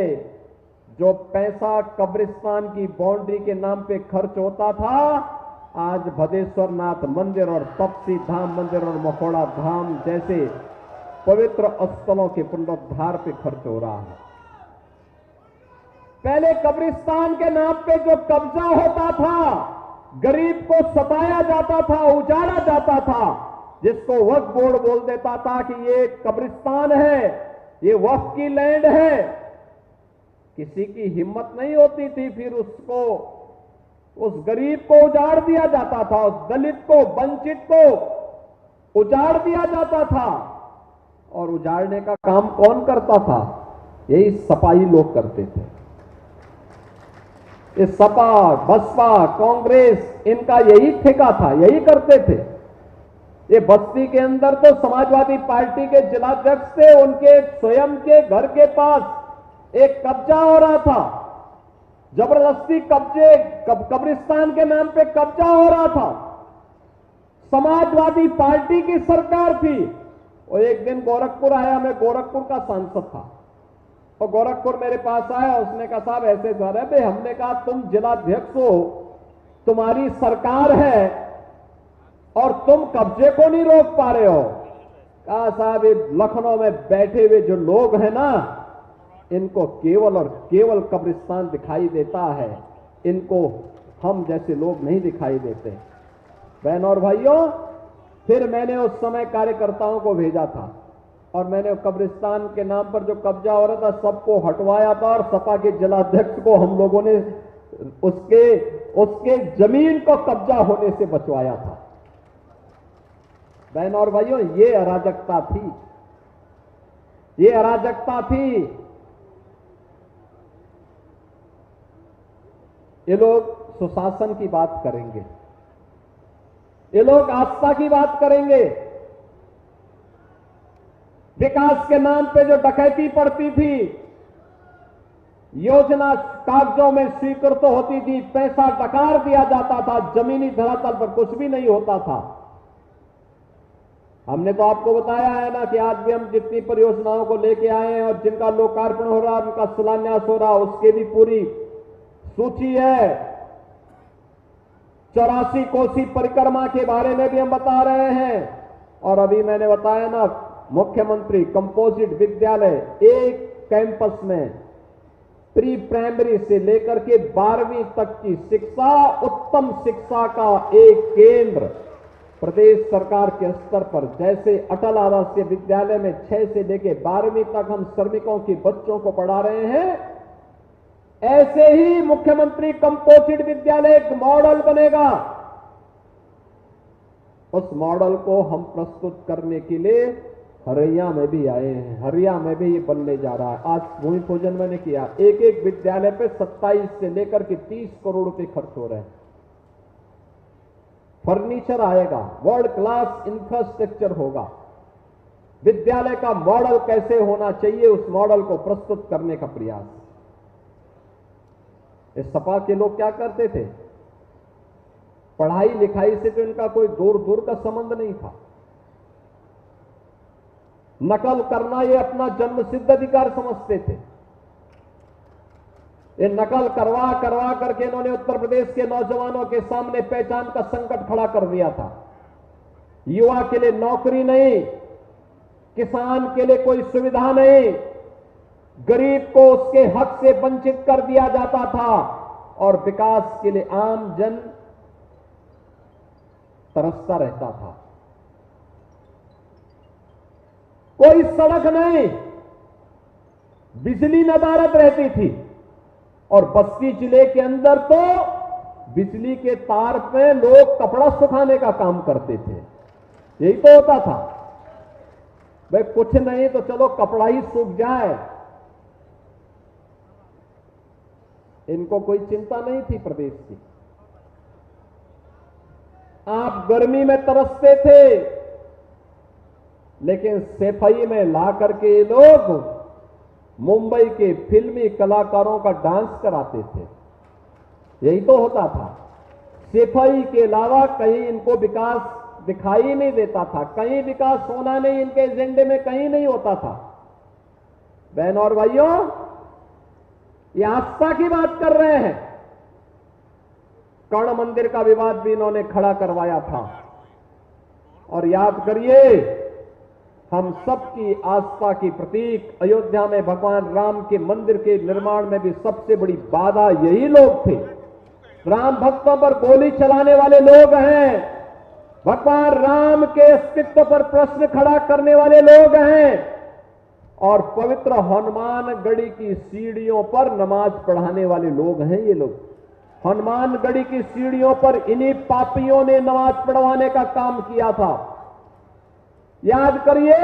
जो पैसा कब्रिस्तान की बाउंड्री के नाम पे खर्च होता था, आज भदेश्वर नाथ मंदिर और तपसी धाम मंदिर और मखौड़ा धाम जैसे पवित्र स्थलों के पुनरुद्धार पे खर्च हो रहा है। पहले कब्रिस्तान के नाम पे जो कब्जा होता था, गरीब को सताया जाता था, उजाड़ा जाता था, जिसको वक्फ बोर्ड बोल देता था कि ये कब्रिस्तान है, ये वक्फ की लैंड है, किसी की हिम्मत नहीं होती थी, फिर उसको, उस गरीब को उजाड़ दिया जाता था, उस दलित को, वंचित को उजाड़ दिया जाता था। और उजाड़ने का काम कौन करता था? यही सपाई लोग करते थे। ये सपा, बसपा, कांग्रेस, इनका यही ठेका था, यही करते थे। ये बस्ती के अंदर तो समाजवादी पार्टी के जिलाध्यक्ष थे, उनके स्वयं के घर के पास एक कब्जा हो रहा था, जबरदस्ती कब्रिस्तान के नाम पे कब्जा हो रहा था। समाजवादी पार्टी की सरकार थी। और एक दिन गोरखपुर आया, मैं गोरखपुर का सांसद था, और गोरखपुर मेरे पास आया, उसने कहा साहब ऐसे सर है भाई। हमने कहा तुम जिलाध्यक्ष हो, तुम्हारी सरकार है और तुम कब्जे को नहीं रोक पा रहे हो। कहा साहब ये लखनऊ में बैठे हुए जो लोग हैं ना, इनको केवल और केवल कब्रिस्तान दिखाई देता है, इनको हम जैसे लोग नहीं दिखाई देते। बहनों और भाइयों, फिर मैंने उस समय कार्यकर्ताओं को भेजा था और मैंने कब्रिस्तान के नाम पर जो कब्जा हो रहा था सबको हटवाया था, और सपा के जिलाध्यक्ष को हम लोगों ने उसके जमीन को कब्जा होने से बचवाया था। बहनों और भाइयों, ये अराजकता थी, ये अराजकता थी। ये लोग सुशासन की बात करेंगे, ये लोग आस्था की बात करेंगे। विकास के नाम पे जो डकैती पड़ती थी, योजना कागजों में स्वीकृत तो होती थी, पैसा डकार दिया जाता था, जमीनी धरातल पर कुछ भी नहीं होता था। हमने तो आपको बताया है ना कि आज भी हम जितनी परियोजनाओं को लेके आए हैं और जिनका लोकार्पण हो रहा है, उनका शिलान्यास हो रहा है, उसके भी पूरी सूची है। 84 कोसी परिक्रमा के बारे में भी हम बता रहे हैं। और अभी मैंने बताया ना, मुख्यमंत्री कंपोजिट विद्यालय, एक कैंपस में प्री प्राइमरी से लेकर के 12वीं तक की शिक्षा, उत्तम शिक्षा का एक केंद्र प्रदेश सरकार के स्तर पर। जैसे अटल आवासीय विद्यालय में 6 से लेकर 12वीं तक हम श्रमिकों के बच्चों को पढ़ा रहे हैं, ऐसे ही मुख्यमंत्री कंपोजिट विद्यालय एक मॉडल बनेगा। उस मॉडल को हम प्रस्तुत करने के लिए हरिया में भी आए हैं, हरिया में भी ये बनने जा रहा है। आज भूमि पूजन मैंने किया, एक एक विद्यालय पे 27 से लेकर के 30 करोड़ रुपए खर्च हो रहे हैं। फर्नीचर आएगा, वर्ल्ड क्लास इंफ्रास्ट्रक्चर होगा। विद्यालय का मॉडल कैसे होना चाहिए, उस मॉडल को प्रस्तुत करने का प्रयास। इस सपा के लोग क्या करते थे, पढ़ाई लिखाई से तो इनका कोई दूर दूर का संबंध नहीं था। नकल करना ये अपना जन्मसिद्ध अधिकार समझते थे। ये नकल करवा करवा करके इन्होंने उत्तर प्रदेश के नौजवानों के सामने पहचान का संकट खड़ा कर दिया था। युवा के लिए नौकरी नहीं, किसान के लिए कोई सुविधा नहीं, गरीब को उसके हक से वंचित कर दिया जाता था, और विकास के लिए आम जन तरसता रहता था। कोई सड़क नहीं, बिजली नदारद रहती थी, और बस्ती जिले के अंदर तो बिजली के तार पे लोग कपड़ा सुखाने का काम करते थे। यही तो होता था भाई, कुछ नहीं तो चलो कपड़ा ही सूख जाए। इनको कोई चिंता नहीं थी प्रदेश की। आप गर्मी में तरसते थे, लेकिन सफाई में ला करके ये लोग मुंबई के फिल्मी कलाकारों का डांस कराते थे। यही तो होता था। सफाई के अलावा कहीं इनको विकास दिखाई नहीं देता था, कहीं विकास होना नहीं, इनके एजेंडे में कहीं नहीं होता था। बहन और भाइयों, ये आस्था की बात कर रहे हैं। कर्ण मंदिर का विवाद भी इन्होंने खड़ा करवाया था। और याद करिए, हम सबकी आस्था की प्रतीक अयोध्या में भगवान राम के मंदिर के निर्माण में भी सबसे बड़ी बाधा यही लोग थे। राम भक्तों पर गोली चलाने वाले लोग हैं, भगवान राम के अस्तित्व पर प्रश्न खड़ा करने वाले लोग हैं, और पवित्र हनुमानगढ़ी की सीढ़ियों पर नमाज पढ़ाने वाले लोग हैं ये लोग। हनुमानगढ़ी की सीढ़ियों पर इन्हीं पापियों ने नमाज पढ़वाने का काम किया था। याद करिए,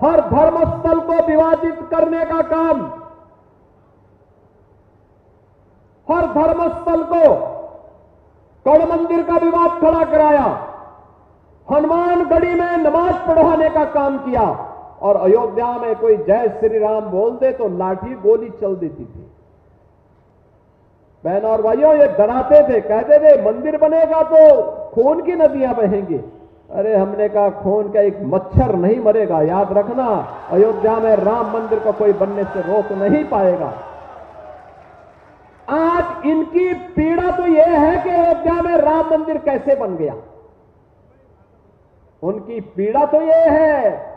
हर धर्मस्थल को विवादित करने का काम, हर धर्मस्थल को कर्ण मंदिर का विवाद खड़ा कराया, हनुमानगढ़ी में नमाज पढ़वाने का काम किया, और अयोध्या में कोई जय श्री राम बोल दे तो लाठी गोली चल देती थी। बहन और भाइयों, ये डराते थे, कहते थे मंदिर बनेगा तो खून की नदियां बहेंगी। अरे हमने कहा खून का एक मच्छर नहीं मरेगा, याद रखना, अयोध्या में राम मंदिर को कोई बनने से रोक नहीं पाएगा। आज इनकी पीड़ा तो यह है कि अयोध्या में राम मंदिर कैसे बन गया। उनकी पीड़ा तो यह है,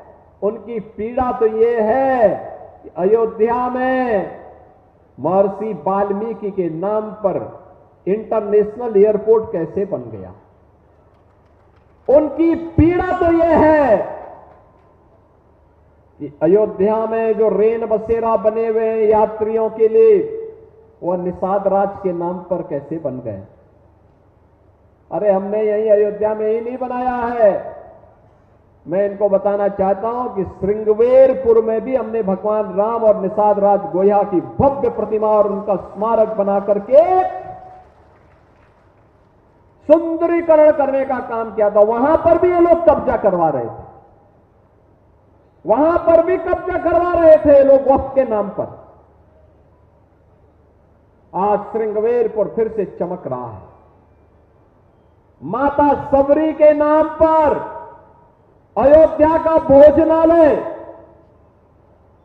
उनकी पीड़ा तो यह है कि अयोध्या में महर्षि वाल्मीकि के नाम पर इंटरनेशनल एयरपोर्ट कैसे बन गया। उनकी पीड़ा तो यह है कि अयोध्या में जो रेन बसेरा बने हुए हैं यात्रियों के लिए, वह निषाद राज के नाम पर कैसे बन गए। अरे हमने यही अयोध्या में ही नहीं बनाया है। मैं इनको बताना चाहता हूं कि श्रृंगवेरपुर में भी हमने भगवान राम और निषाद राज गोया की भव्य प्रतिमा और उनका स्मारक बना करके सुंदरीकरण करने का काम किया था। वहां पर भी ये लोग कब्जा करवा रहे थे, वहां पर भी कब्जा करवा रहे थे ये लोग वक्त के नाम पर। आज श्रृंगवेरपुर फिर से चमक रहा है। माता सबरी के नाम पर अयोध्या का भोजनालय,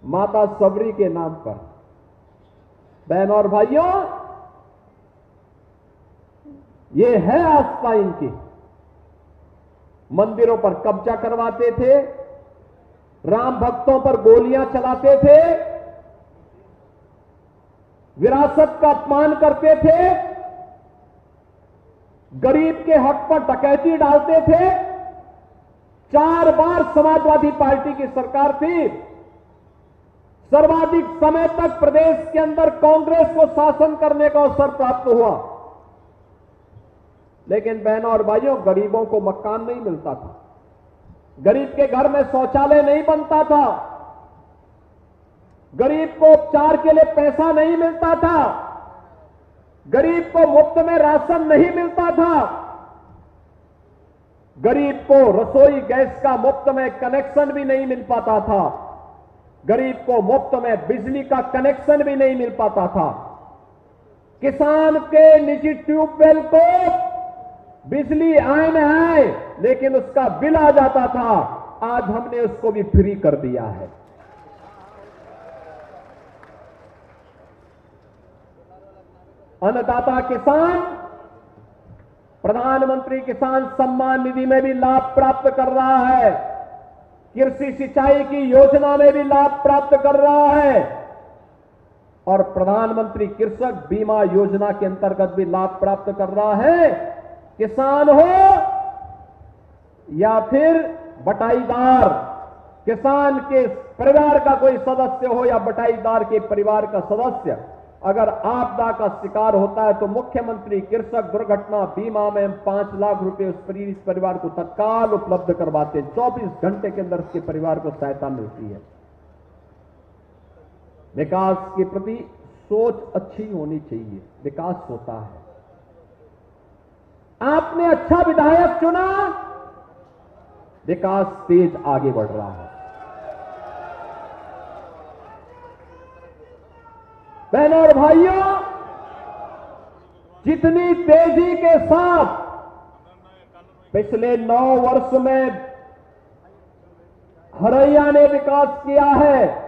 माता सबरी के नाम पर। बहन और भाइयों, यह है आस्था इनकी। मंदिरों पर कब्जा करवाते थे, राम भक्तों पर गोलियां चलाते थे, विरासत का अपमान करते थे, गरीब के हक पर डकैती डालते थे। 4 बार समाजवादी पार्टी की सरकार थी, सर्वाधिक समय तक प्रदेश के अंदर कांग्रेस को शासन करने का अवसर प्राप्त हुआ, लेकिन बहनों और भाइयों, गरीबों को मकान नहीं मिलता था, गरीब के घर में शौचालय नहीं बनता था, गरीब को उपचार के लिए पैसा नहीं मिलता था, गरीब को मुफ्त में राशन नहीं मिलता था, गरीब को रसोई गैस का मुफ्त में कनेक्शन भी नहीं मिल पाता था, गरीब को मुफ्त में बिजली का कनेक्शन भी नहीं मिल पाता था। किसान के निजी ट्यूबवेल को बिजली आए न आए, लेकिन उसका बिल आ जाता था। आज हमने उसको भी फ्री कर दिया है। अन्नदाता किसान प्रधानमंत्री किसान सम्मान निधि में भी लाभ प्राप्त कर रहा है, कृषि सिंचाई की योजना में भी लाभ प्राप्त कर रहा है, और प्रधानमंत्री कृषक बीमा योजना के अंतर्गत भी लाभ प्राप्त कर रहा है। किसान हो या फिर बटाईदार, किसान के परिवार का कोई सदस्य हो या बटाईदार के परिवार का सदस्य, अगर आपदा का शिकार होता है तो मुख्यमंत्री कृषक दुर्घटना बीमा में 5 लाख रुपए उस परिवार को तत्काल उपलब्ध करवाते हैं। 24 घंटे के अंदर उसके परिवार को सहायता मिलती है। विकास के प्रति सोच अच्छी होनी चाहिए, विकास होता है। आपने अच्छा विधायक चुना, विकास तेज आगे बढ़ रहा है। बहनों और भाइयों, जितनी तेजी के साथ पिछले 9 वर्ष में हरैया ने विकास किया है।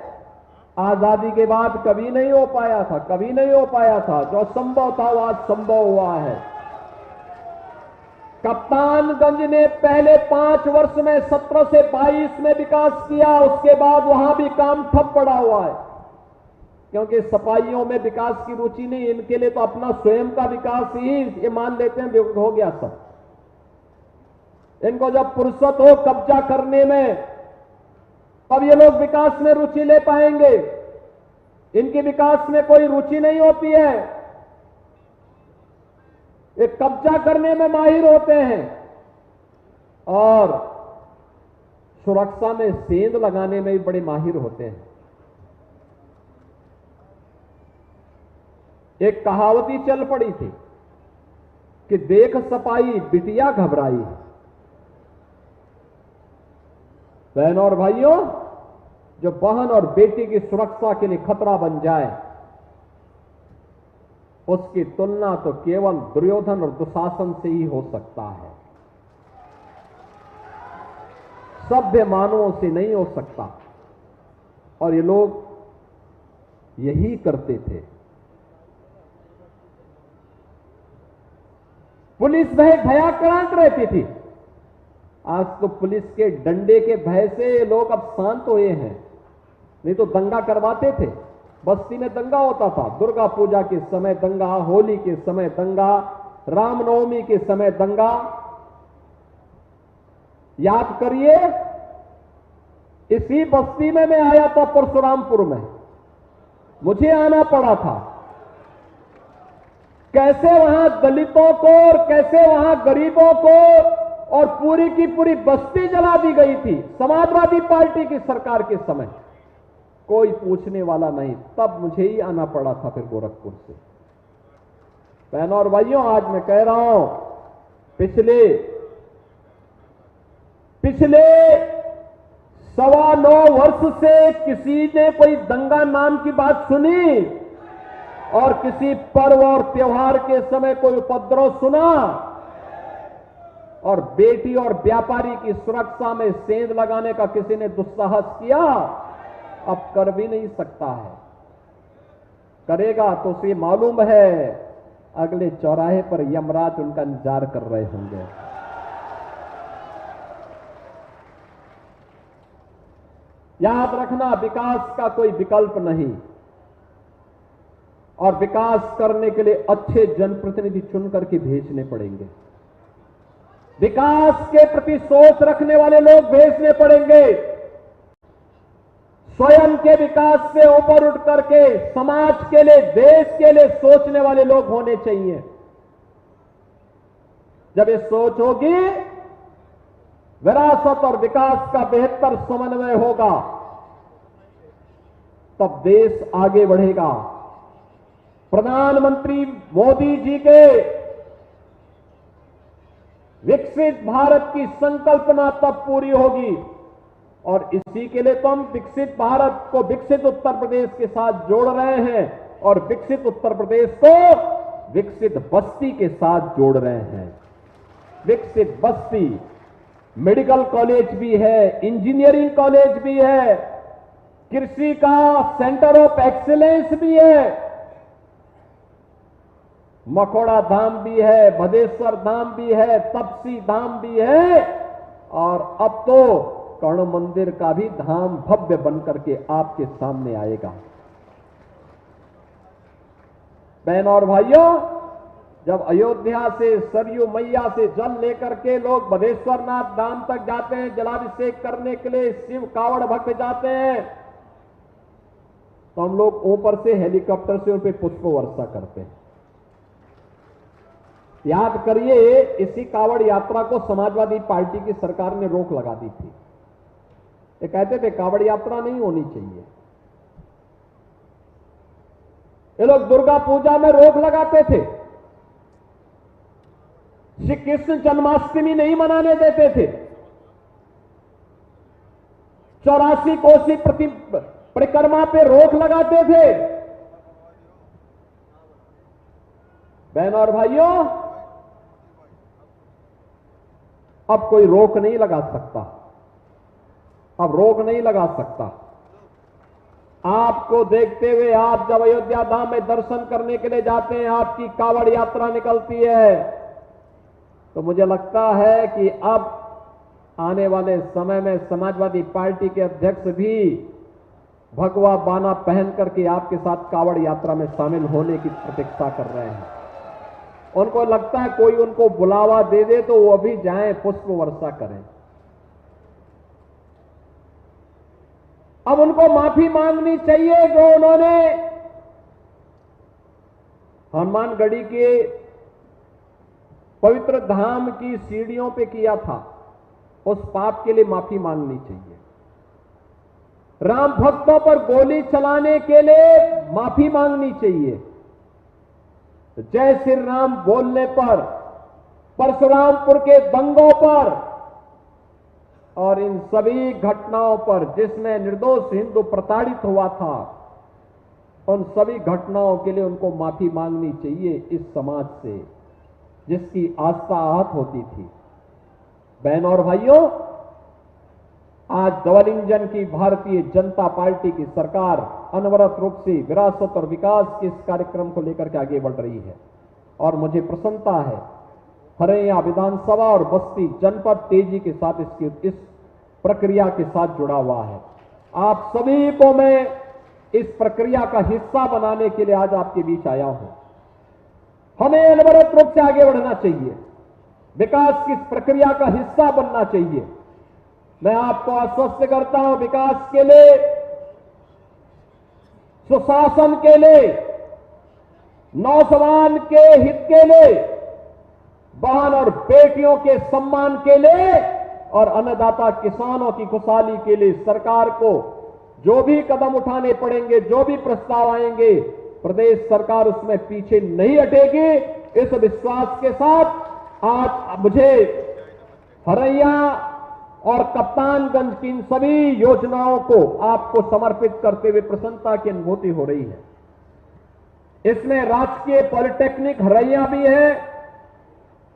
आजादी के बाद कभी नहीं हो पाया था, कभी नहीं हो पाया था। जो संभव था वो आज संभव हुआ है। कप्तानगंज ने पहले 5 वर्ष में 17 से 22 में विकास किया, उसके बाद वहां भी काम ठप पड़ा हुआ है, क्योंकि सफाइयों में विकास की रुचि नहीं। इनके लिए तो अपना स्वयं का विकास ही ये मान लेते हैं हो गया सब। इनको जब फुर्सत हो कब्जा करने में, तब ये लोग विकास में रुचि ले पाएंगे। इनकी विकास में कोई रुचि नहीं होती है, ये कब्जा करने में माहिर होते हैं और सुरक्षा में सेंध लगाने में भी बड़े माहिर होते हैं। एक कहावती चल पड़ी थी कि देख सपाई बिटिया घबराई। बहन और भाइयों, जो बहन और बेटी की सुरक्षा के लिए खतरा बन जाए, उसकी तुलना तो केवल दुर्योधन और दुशासन से ही हो सकता है, सभ्य मानवों से नहीं हो सकता। और ये लोग यही करते थे। पुलिस भयाक्रांत रहती थी। आज तो पुलिस के डंडे के भय से लोग अब शांत हुए हैं, नहीं तो दंगा करवाते थे। बस्ती में दंगा होता था, दुर्गा पूजा के समय दंगा, होली के समय दंगा, रामनवमी के समय दंगा। याद करिए, इसी बस्ती में मैं आया था परशुरामपुर में, मुझे आना पड़ा था। कैसे वहां दलितों को और कैसे वहां गरीबों को और पूरी की पूरी बस्ती जला दी गई थी समाजवादी पार्टी की सरकार के समय। कोई पूछने वाला नहीं, तब मुझे ही आना पड़ा था फिर गोरखपुर से। बहनों और भाइयों, आज मैं कह रहा हूं, पिछले 9.25 वर्ष से किसी ने कोई दंगा नाम की बात सुनी और किसी पर्व और त्योहार के समय कोई उपद्रव सुना और बेटी और व्यापारी की सुरक्षा में सेंध लगाने का किसी ने दुस्साहस किया? अब कर भी नहीं सकता है। करेगा तो उसे मालूम है अगले चौराहे पर यमराज उनका इंतजार कर रहे होंगे। याद रखना, विकास का कोई विकल्प नहीं और विकास करने के लिए अच्छे जनप्रतिनिधि चुन करके भेजने पड़ेंगे। विकास के प्रति सोच रखने वाले लोग भेजने पड़ेंगे। स्वयं के विकास से ऊपर उठ करके समाज के लिए, देश के लिए सोचने वाले लोग होने चाहिए। जब ये सोच होगी, विरासत और विकास का बेहतर समन्वय होगा, तब देश आगे बढ़ेगा। प्रधानमंत्री मोदी जी के विकसित भारत की संकल्पना तब पूरी होगी और इसी के लिए तो हम विकसित भारत को विकसित उत्तर प्रदेश के साथ जोड़ रहे हैं और विकसित उत्तर प्रदेश को विकसित बस्ती के साथ जोड़ रहे हैं। विकसित बस्ती, मेडिकल कॉलेज भी है, इंजीनियरिंग कॉलेज भी है, कृषि का सेंटर ऑफ एक्सीलेंस भी है, मकोड़ा धाम भी है, भदेश्वर धाम भी है, तपसी धाम भी है और अब तो कर्ण मंदिर का भी धाम भव्य बनकर के आपके सामने आएगा। बहनों और भाइयों, जब अयोध्या से सरयू मैया से जल लेकर के लोग भदेश्वरनाथ धाम तक जाते हैं, जलाभिषेक करने के लिए शिव कावड़ भक्त जाते हैं, तो हम लोग ऊपर से हेलीकॉप्टर से उन पर पुष्प वर्षा करते हैं। याद करिए, इसी कावड़ यात्रा को समाजवादी पार्टी की सरकार ने रोक लगा दी थी। ये कहते थे कावड़ यात्रा नहीं होनी चाहिए। ये लोग दुर्गा पूजा में रोक लगाते थे, श्री कृष्ण जन्माष्टमी नहीं मनाने देते थे, 84 कोसी परिक्रमा पे रोक लगाते थे। बहनों और भाइयों, अब कोई रोक नहीं लगा सकता, अब रोक नहीं लगा सकता। आपको देखते हुए आप जब अयोध्या धाम में दर्शन करने के लिए जाते हैं, आपकी कावड़ यात्रा निकलती है, तो मुझे लगता है कि अब आने वाले समय में समाजवादी पार्टी के अध्यक्ष भी भगवा बाना पहन करके आपके साथ कावड़ यात्रा में शामिल होने की प्रतीक्षा कर रहे हैं। उनको लगता है कोई उनको बुलावा दे दे तो वो भी जाएं, पुष्प वर्षा करें। अब उनको माफी मांगनी चाहिए जो उन्होंने हनुमानगढ़ी के पवित्र धाम की सीढ़ियों पे किया था, उस पाप के लिए माफी मांगनी चाहिए। राम भक्तों पर गोली चलाने के लिए माफी मांगनी चाहिए। जय श्री राम बोलने पर, परशुरामपुर के दंगों पर और इन सभी घटनाओं पर जिसमें निर्दोष हिंदू प्रताड़ित हुआ था, उन सभी घटनाओं के लिए उनको माफी मांगनी चाहिए इस समाज से जिसकी आस्था आहत होती थी। बहनों और भाइयों, आज डबल इंजन की भारतीय जनता पार्टी की सरकार अनवरत रूप से विरासत और विकास के इस कार्यक्रम को लेकर के आगे बढ़ रही है और मुझे प्रसन्नता है हरैया विधानसभा और बस्ती जनपद तेजी के साथ इस प्रक्रिया के साथ जुड़ा हुआ है। आप सभी को मैं इस प्रक्रिया का हिस्सा बनाने के लिए आज आपके बीच आया हूं। हमें अनवरत रूप से आगे बढ़ना चाहिए, विकास की इस प्रक्रिया का हिस्सा बनना चाहिए। मैं आपको आश्वस्त करता हूं, विकास के लिए, सुशासन के लिए, नौजवान के हित के लिए, बहन और बेटियों के सम्मान के लिए और अन्नदाता किसानों की खुशहाली के लिए सरकार को जो भी कदम उठाने पड़ेंगे, जो भी प्रस्ताव आएंगे, प्रदेश सरकार उसमें पीछे नहीं हटेगी। इस विश्वास के साथ आज मुझे हरैया और कप्तानगंज की इन सभी योजनाओं को आपको समर्पित करते हुए प्रसन्नता की अनुभूति हो रही है। इसमें राजकीय पॉलिटेक्निक हरैया भी है,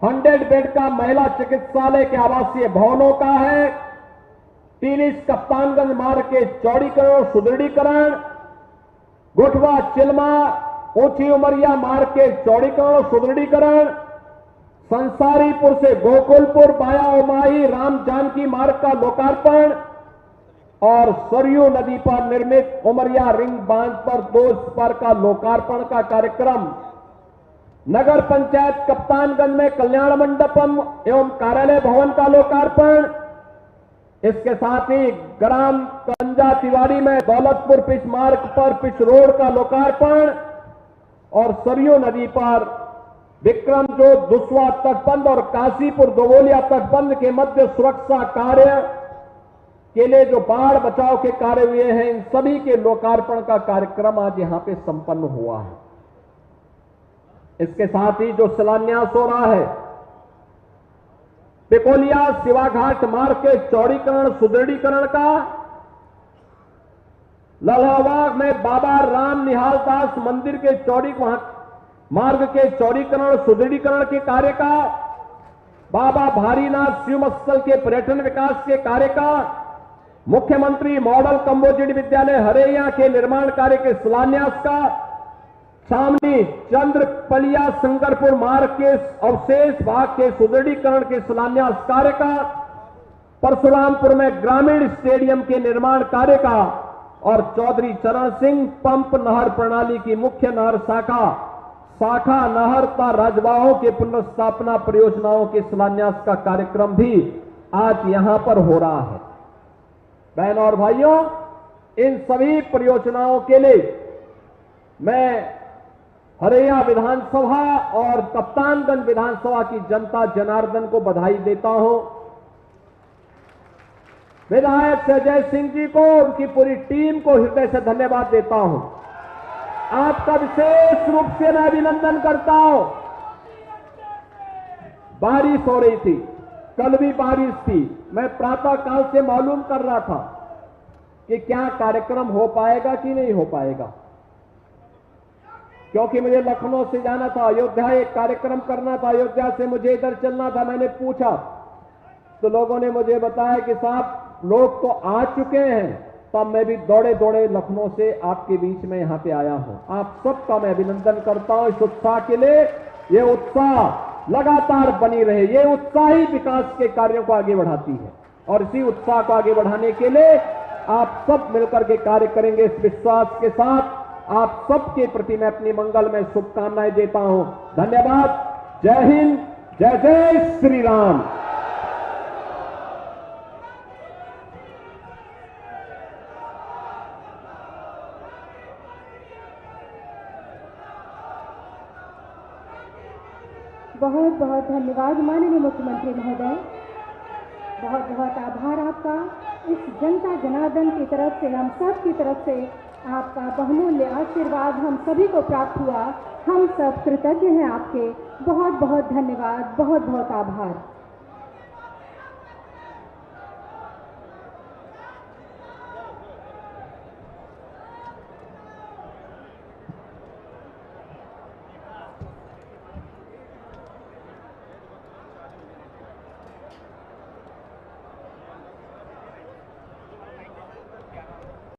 100 बेड का महिला चिकित्सालय के आवासीय भवनों का है, 30 कप्तानगंज मार्ग के चौड़ीकरण और सुदृढ़ीकरण, गुठवा चिल्मा ऊंची उमरिया मार्ग के चौड़ीकरण और सुदृढ़ीकरण, संसारीपुर से गोकुलपुर वाया उमाही राम जानकी मार्ग का लोकार्पण और सरयू नदी पर निर्मित उमरिया रिंग बांध पर 2 स्पर का लोकार्पण का कार्यक्रम, नगर पंचायत कप्तानगंज में कल्याण मंडपम एवं कार्यालय भवन का लोकार्पण, इसके साथ ही ग्राम कंजा तिवारी में दौलतपुर पिच मार्ग पर पिच रोड का लोकार्पण और सरयू नदी पर विक्रम जो दुस्वा तटबंध और काशीपुर दोवलिया तटबंध के मध्य सुरक्षा कार्य के लिए जो बाढ़ बचाव के कार्य हुए हैं, इन सभी के लोकार्पण का कार्यक्रम आज यहां पे संपन्न हुआ है। इसके साथ ही जो शिलान्यास हो रहा है पिकोलिया शिवाघाट मार्ग के चौड़ीकरण सुदृढ़ीकरण का, लल्हाबाग में बाबा राम निहाल दास मंदिर के मार्ग के चौड़ीकरण सुदृढ़ीकरण के कार्य का, बाबा भारीनाथ शिव स्थल के पर्यटन विकास के कार्य का, मुख्यमंत्री मॉडल कंबोजिट विद्यालय हरैया के निर्माण कार्य के शिलान्यास का, छावनी चंद्रपलिया शंकरपुर मार्ग के अवशेष भाग के सुदृढ़ीकरण के शिलान्यास कार्य का, परशुरामपुर में ग्रामीण स्टेडियम के निर्माण कार्य का और चौधरी चरण सिंह पंप नहर प्रणाली की मुख्य नहर शाखा नहर का राजबाहों के पुनर्स्थापना परियोजनाओं के शिलान्यास का कार्यक्रम भी आज यहां पर हो रहा है। बहनों और भाइयों, इन सभी परियोजनाओं के लिए मैं हरैया विधानसभा और कप्तानगंज विधानसभा की जनता जनार्दन को बधाई देता हूं। विधायक संजय सिंह जी को, उनकी पूरी टीम को हृदय से धन्यवाद देता हूं। आपका विशेष रूप से मैं अभिनंदन करता हूं। बारिश हो रही थी, कल भी बारिश थी, मैं प्रातः काल से मालूम कर रहा था कि क्या कार्यक्रम हो पाएगा कि नहीं हो पाएगा, क्योंकि मुझे लखनऊ से जाना था, अयोध्या एक कार्यक्रम करना था, अयोध्या से मुझे इधर चलना था। मैंने पूछा तो लोगों ने मुझे बताया कि साहब लोग तो आ चुके हैं, तब मैं भी दौड़े दौड़े लखनऊ से आपके बीच में यहां पे आया हूं। आप सबका मैं अभिनंदन करता हूं इस उत्साह के लिए। ये उत्साह लगातार बनी रहे, ये उत्साह ही विकास के कार्यों को आगे बढ़ाती है और इसी उत्साह को आगे बढ़ाने के लिए आप सब मिलकर के कार्य करेंगे। इस विश्वास के साथ आप सबके प्रति मैं अपनी मंगल में शुभकामनाएं देता हूं। धन्यवाद। जय हिंद, जय जय श्री राम। बहुत बहुत धन्यवाद माननीय मुख्यमंत्री महोदय। बहुत बहुत आभार आपका। इस जनता जनार्दन की तरफ से, हम सब की तरफ से आपका बहुमूल्य आशीर्वाद हम सभी को प्राप्त हुआ। हम सब कृतज्ञ हैं आपके। बहुत बहुत धन्यवाद, बहुत बहुत आभार।